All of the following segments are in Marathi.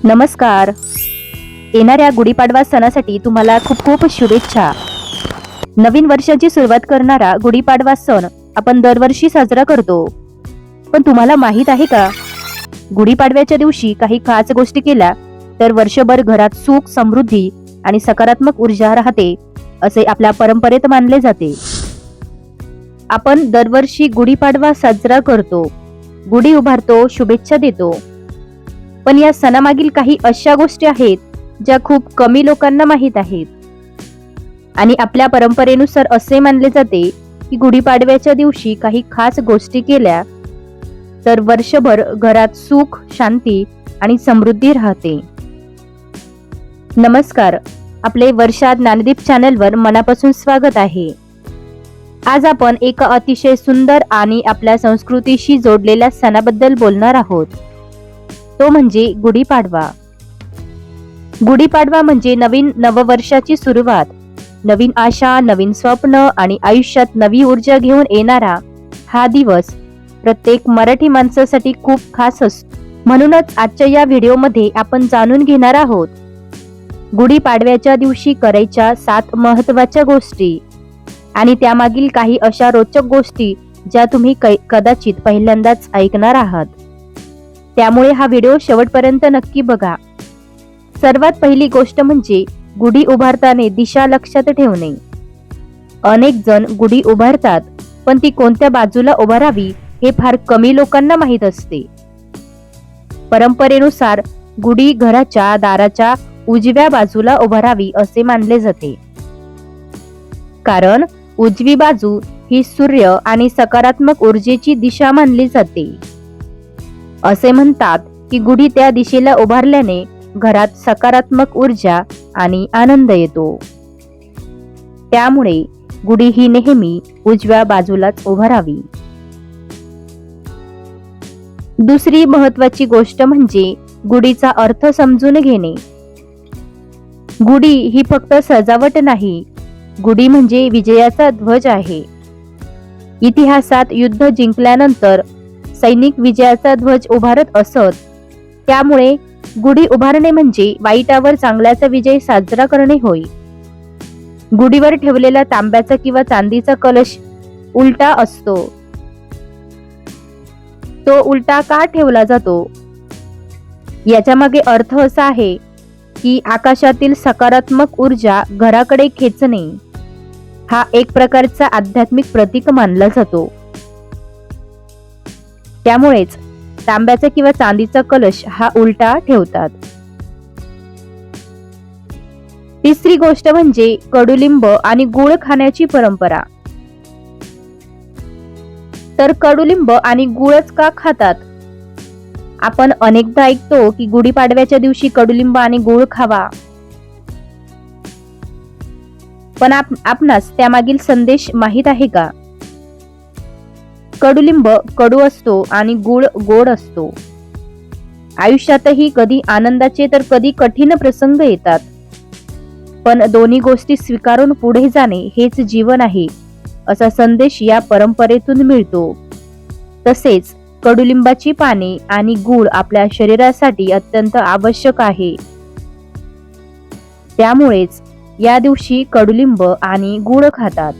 नमस्कार. येणाऱ्या गुढीपाडवा सणासाठी तुम्हाला खूप खूप शुभेच्छा. नवीन वर्षाची सुरुवात करणारा गुढीपाडवा सण आपण दरवर्षी साजरा करतो. पण तुम्हाला माहित आहे का, गुढीपाडव्याच्या दिवशी काही खास गोष्टी केल्या तर वर्षभर घरात सुख, समृद्धी आणि सकारात्मक ऊर्जा राहते असे आपल्या परंपरेत मानले जाते. आपण दरवर्षी गुढीपाडवा साजरा करतो, गुढी उभारतो, शुभेच्छा देतो. पण या सणामागील काही अशा गोष्टी आहेत ज्या खूप कमी लोकांना माहीत आहेत. आणि आपल्या परंपरेनुसार असे मानले जाते की गुढीपाडव्याच्या दिवशी काही खास गोष्टी केल्या तर वर्षभर घरात सुख, शांती आणि समृद्धी राहते. नमस्कार, आपले वर्षा ज्ञानदीप चॅनलवर मनापासून स्वागत आहे. आज आपण एका अतिशय सुंदर आणि आपल्या संस्कृतीशी जोडलेल्या सणाबद्दल बोलणार आहोत. तो म्हणजे गुढीपाडवा. गुढीपाडवा म्हणजे नवीन नववर्षाची सुरुवात, नवीन आशा, नवीन स्वप्न आणि आयुष्यात नवी ऊर्जा घेऊन येणारा हा दिवस प्रत्येक मराठी माणसासाठी खूप खास असतो. म्हणूनच आजच्या या व्हिडिओमध्ये आपण जाणून घेणार आहोत गुढीपाडव्याच्या दिवशी करायच्या 7 महत्त्वाच्या गोष्टी आणि त्यामागील काही अशा रोचक गोष्टी ज्या तुम्ही कदाचित पहिल्यांदाच ऐकणार आहात. त्यामुळे हा व्हिडिओ शेवटपर्यंत नक्की बघा. सर्वात पहिली गोष्ट म्हणजे गुढी उभारताना दिशा लक्षात ठेवणे. अनेक जण गुढी उभारतात, पण ती कोणत्या बाजूला उभारावी हे फार कमी लोकांना माहीत असते. परंपरेनुसार गुढी घराच्या दाराच्या उजव्या बाजूला उभारावी असे मानले जाते. कारण उजवी बाजू ही सूर्य आणि सकारात्मक ऊर्जेची दिशा मानली जाते. असे म्हणतात की गुढी त्या दिशेला उभारल्याने घरात सकारात्मक ऊर्जा आणि आनंद येतो. त्यामुळे गुढी ही नेहमी उजव्या बाजूलाच उभारावी. दुसरी महत्त्वाची गोष्ट म्हणजे गुढीचा अर्थ समजून घेणे. गुढी ही फक्त सजावट नाही, गुढी म्हणजे विजयाचा ध्वज आहे. इतिहासात युद्ध जिंकल्यानंतर सैनिक विजयाचा ध्वज उभारत असत. त्यामुळे गुढी उभारणे म्हणजे वाईटावर चांगल्याचा विजय साजरा करणे होय. गुढीवर ठेवलेला तांब्याचा किंवा चांदीचा कलश उलटा असतो. तो उलटा का ठेवला जातो? याच्या मागे अर्थ असा आहे की आकाशातील सकारात्मक ऊर्जा घराकडे खेचणे हा एक प्रकारचा आध्यात्मिक प्रतीक मानला जातो. त्यामुळेच तांब्याचा किंवा चांदीचा कलश हा उलटा ठेवतात. तिसरी गोष्ट म्हणजे कडुलिंब आणि गूळ खाण्याची परंपरा. तर कडुलिंब आणि गूळच का खातात? आपण अनेकदा ऐकतो की गुढीपाडव्याच्या दिवशी कडुलिंब आणि गूळ खावा. पण आपणास त्यामागील संदेश माहीत आहे का? कडुलिंब कडू असतो आणि गूळ गोड असतो. आयुष्यातही कधी आनंदाचे तर कधी कठीण प्रसंग येतात. पण दोन्ही गोष्टी स्वीकारून पुढे जाणे हेच जीवन आहे असा संदेश या परंपरेतून मिळतो. तसेच कडुलिंबाची पाने आणि गूळ आपल्या शरीरासाठी अत्यंत आवश्यक आहे. त्यामुळेच या दिवशी कडुलिंब आणि गूळ खातात.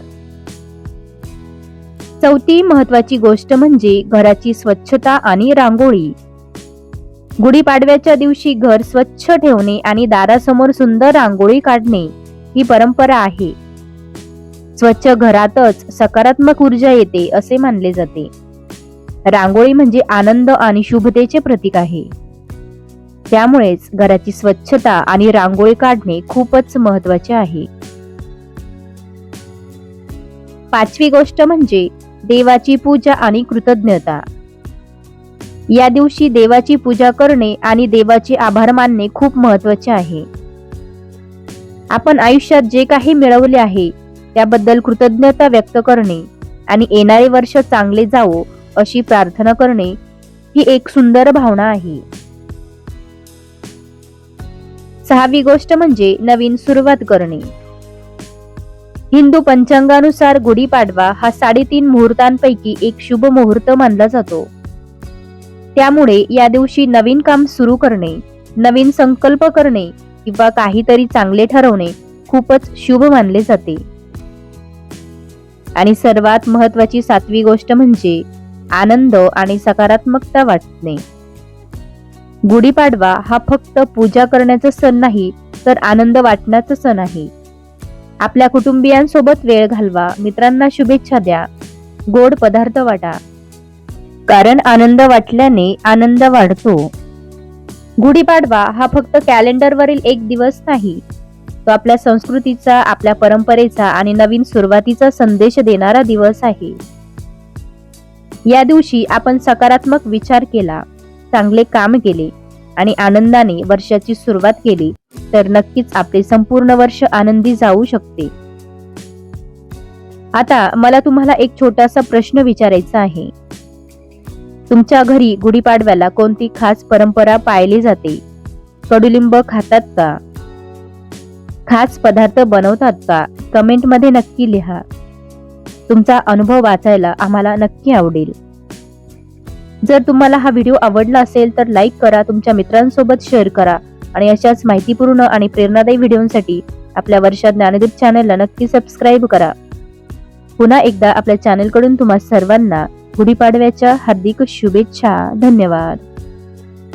चौथी महत्वाची गोष्ट म्हणजे घराची स्वच्छता आणि रांगोळी. गुढीपाडव्याच्या दिवशी घर स्वच्छ ठेवणे आणि दारासमोर सुंदर रांगोळी काढणे ही परंपरा आहे. स्वच्छ घरातच सकारात्मक ऊर्जा येते असे मानले जाते. रांगोळी म्हणजे आनंद आणि शुभतेचे प्रतीक आहे. त्यामुळेच घराची स्वच्छता आणि रांगोळी काढणे खूपच महत्वाचे आहे. पाचवी गोष्ट म्हणजे देवाची पूजा आणि कृतज्ञता. या दिवशी देवाची पूजा करणे आणि देवाचे आभार मानणे खूप महत्वाचे आहे. आपण आयुष्यात जे काही मिळवले आहे त्याबद्दल कृतज्ञता व्यक्त करणे आणि येणारे वर्ष चांगले जावो अशी प्रार्थना करणे ही एक सुंदर भावना आहे. सहावी गोष्ट म्हणजे नवीन सुरुवात करणे. हिंदू पंचांगानुसार गुढीपाडवा हा 3.5 मुहूर्तांपैकी एक शुभ मुहूर्त मानला जातो. त्यामुळे या दिवशी नवीन काम सुरू करणे नवीन संकल्प करणे किंवा काहीतरी चांगले ठरवणे खूपच शुभ मानले जाते. आणि सर्वात महत्वाची 7वी गोष्ट म्हणजे आनंद आणि सकारात्मकता वाटणे. गुढीपाडवा हा फक्त पूजा करण्याचा सण नाही, तर आनंद वाटण्याचा सण आहे. आपल्या कुटुंबियांसोबत वेळ घालवा, मित्रांना शुभेच्छा द्या, गोड पदार्थ वाटा, कारण आनंद वाटल्याने आनंद वाढतो. गुढीपाडवा हा फक्त कॅलेंडरवरील एक दिवस नाही, तो आपल्या संस्कृतीचा, आपल्या परंपरेचा आणि नवीन सुरुवातीचा संदेश देणारा दिवस आहे. या दिवशी आपण सकारात्मक विचार केला, चांगले काम केले आणि आनंदाने वर्षाची सुरुवात केली तर नक्कीच आपले संपूर्ण वर्ष आनंदी जाऊ शकते. आता मला तुम्हाला एक छोटासा प्रश्न विचारायचा आहे. तुमच्या घरी गुढीपाडव्याला कोणती खास परंपरा पाळली जाते? कडुलिंब खातात का? खास पदार्थ बनवतात का? कमेंट मध्ये नक्की लिहा. तुमचा अनुभव वाचायला आम्हाला नक्की आवडेल. जर तुम्हाला हा व्हिडिओ आवडला असेल तर लाईक करा, तुमच्या मित्रांसोबत शेअर करा आणि अशाच माहितीपूर्ण आणि प्रेरणादायी व्हिडिओसाठी आपल्या वर्षा ज्ञानदीप चॅनलला नक्की सबस्क्राईब करा. पुन्हा एकदा आपल्या चॅनलकडून तुम्हा सर्वांना गुढीपाडव्याच्या हार्दिक शुभेच्छा. धन्यवाद.